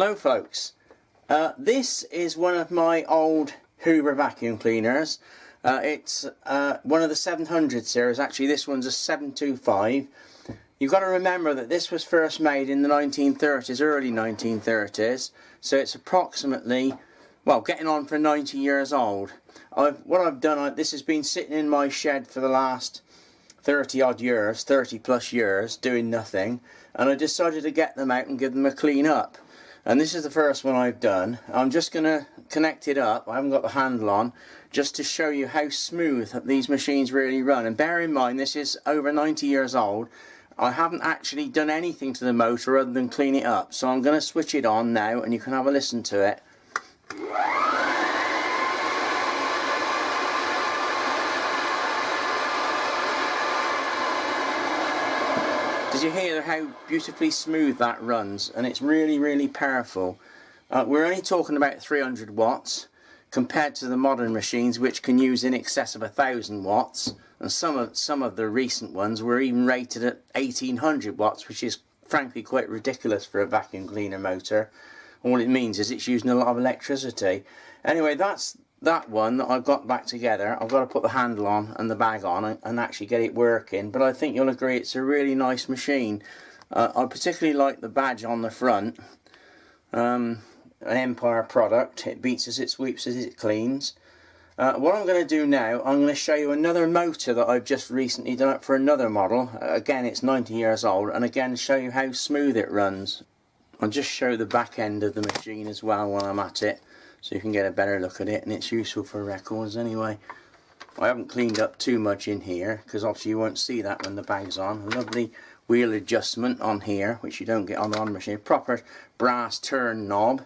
Hello folks, this is one of my old Hoover vacuum cleaners. It's one of the 700 series. Actually this one's a 725. You've got to remember that this was first made in the 1930s, early 1930s, so it's approximately, well, getting on for 90 years old. What I've done, this has been sitting in my shed for the last 30 odd years, 30 plus years, doing nothing, and I decided to get them out and give them a clean up. And this is the first one I've done. I'm just going to connect it up. I haven't got the handle on, just to show you how smooth these machines really run. And bear in mind, this is over 90 years old. I haven't actually done anything to the motor other than clean it up. So I'm going to switch it on now and you can have a listen to it. Did you hear how beautifully smooth that runs? And it's really powerful. We're only talking about 300 watts compared to the modern machines, which can use in excess of 1,000 watts, and some of the recent ones were even rated at 1,800 watts, which is frankly quite ridiculous for a vacuum cleaner motor. All it means is it's using a lot of electricity. Anyway, that's that one that I've got back together. I've got to put the handle on and the bag on and actually get it working, but I think you'll agree it's a really nice machine. I particularly like the badge on the front. An Empire product. It beats as it sweeps as it cleans. What I'm going to do now, I'm going to show you another motor that I've just recently done up for another model. Again, it's 90 years old, and again show you how smooth it runs. I'll just show the back end of the machine as well while I'm at it, so you can get a better look at it, and it's useful for records anyway. I haven't cleaned up too much in here because obviously you won't see that when the bag's on. A lovely wheel adjustment on here, which you don't get on the modern machine. Proper brass turn knob,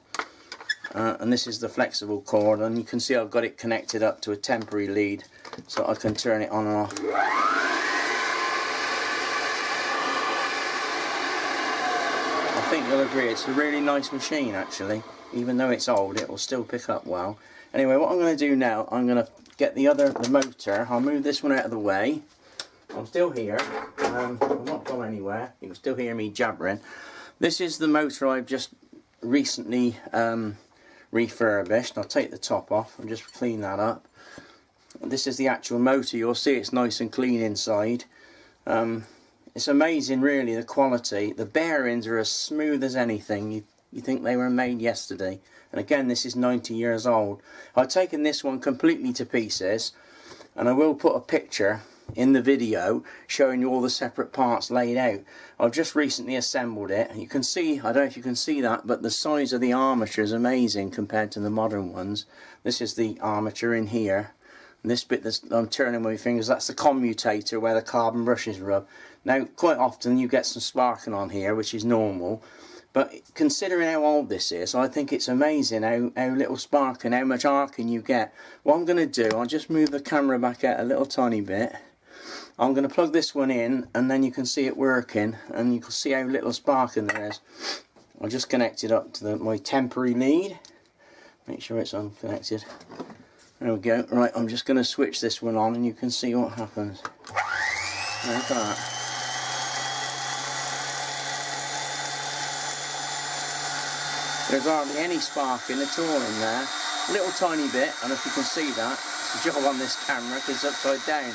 and this is the flexible cord, and you can see I've got it connected up to a temporary lead so I can turn it on and off. I think you'll agree it's a really nice machine actually. Even though it's old, it will still pick up well. Anyway, what I'm going to do now, I'm going to get the motor. I'll move this one out of the way. I'm still here. I'm not gone anywhere. You can still hear me jabbering. This is the motor I've just recently refurbished. I'll take the top off and just clean that up. This is the actual motor. You'll see it's nice and clean inside. It's amazing really, the quality. The bearings are as smooth as anything. You think they were made yesterday. And again, this is 90 years old. I've taken this one completely to pieces, and I will put a picture in the video showing you all the separate parts laid out. I've just recently assembled it. You can see, I don't know if you can see that, but the size of the armature is amazing compared to the modern ones. This is the armature in here. And this bit that I'm turning with my fingers, that's the commutator where the carbon brushes rub. Now, quite often you get some sparking on here, which is normal. But considering how old this is, I think it's amazing how little sparking, how much arcing you get. What I'm going to do, I'll just move the camera back out a little tiny bit. I'm going to plug this one in and then you can see it working, and you can see how little sparking there is. I'll just connect it up to my temporary lead. Make sure it's unconnected. There we go. Right, I'm just going to switch this one on and you can see what happens. Look at that. There's hardly any sparking at all in there. A little tiny bit, I don't know if you can see that. It's a job on this camera because it's upside down.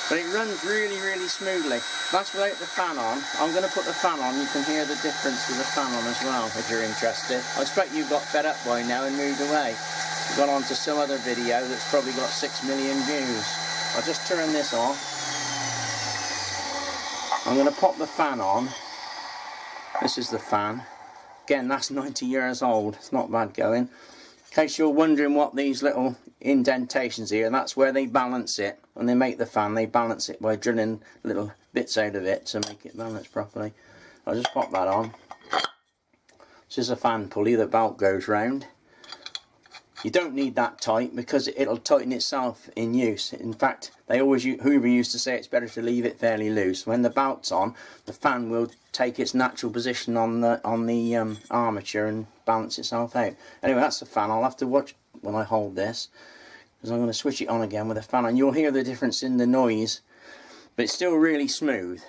But it runs really smoothly. That's without the fan on. I'm going to put the fan on. You can hear the difference with the fan on as well if you're interested. I expect you've got fed up by now and moved away. You've gone on to some other video that's probably got 6 million views. I'll just turn this off. I'm going to pop the fan on. This is the fan. Again, that's 90 years old. It's not bad going. In case you're wondering what these little indentations here, that's where they balance it. When they make the fan, they balance it by drilling little bits out of it to make it balance properly. I'll just pop that on. This is a fan pulley, the belt goes round. You don't need that tight because it'll tighten itself in use. In fact, Hoover used to say it's better to leave it fairly loose. When the belt's on, the fan will take its natural position on the armature and balance itself out. Anyway, that's the fan. I'll have to watch when I hold this because I'm going to switch it on again with the fan on. You'll hear the difference in the noise, but it's still really smooth.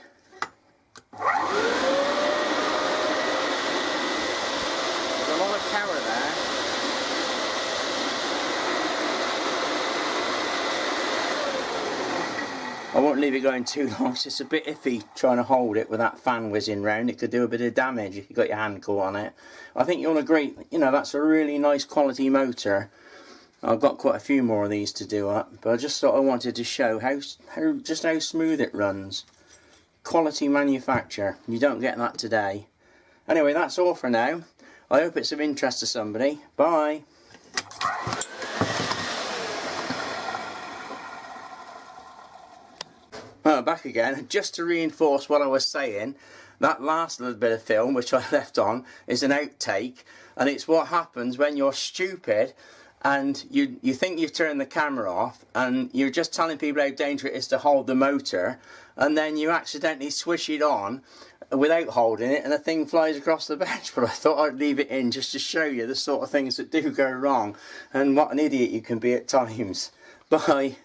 I won't leave it going too long. It's just a bit iffy trying to hold it with that fan whizzing round. It could do a bit of damage if you got your hand caught on it. I think you'll agree, you know, that's a really nice quality motor. I've got quite a few more of these to do up, but I just thought I wanted to show how smooth it runs. Quality manufacture. You don't get that today. Anyway, that's all for now. I hope it's of interest to somebody. Bye. Well, back again. Just to reinforce what I was saying, that last little bit of film which I left on is an outtake, and it's what happens when you're stupid and you think you've turned the camera off and you're just telling people how dangerous it is to hold the motor, and then you accidentally switch it on without holding it and the thing flies across the bench. But I thought I'd leave it in just to show you the sort of things that do go wrong and what an idiot you can be at times. Bye.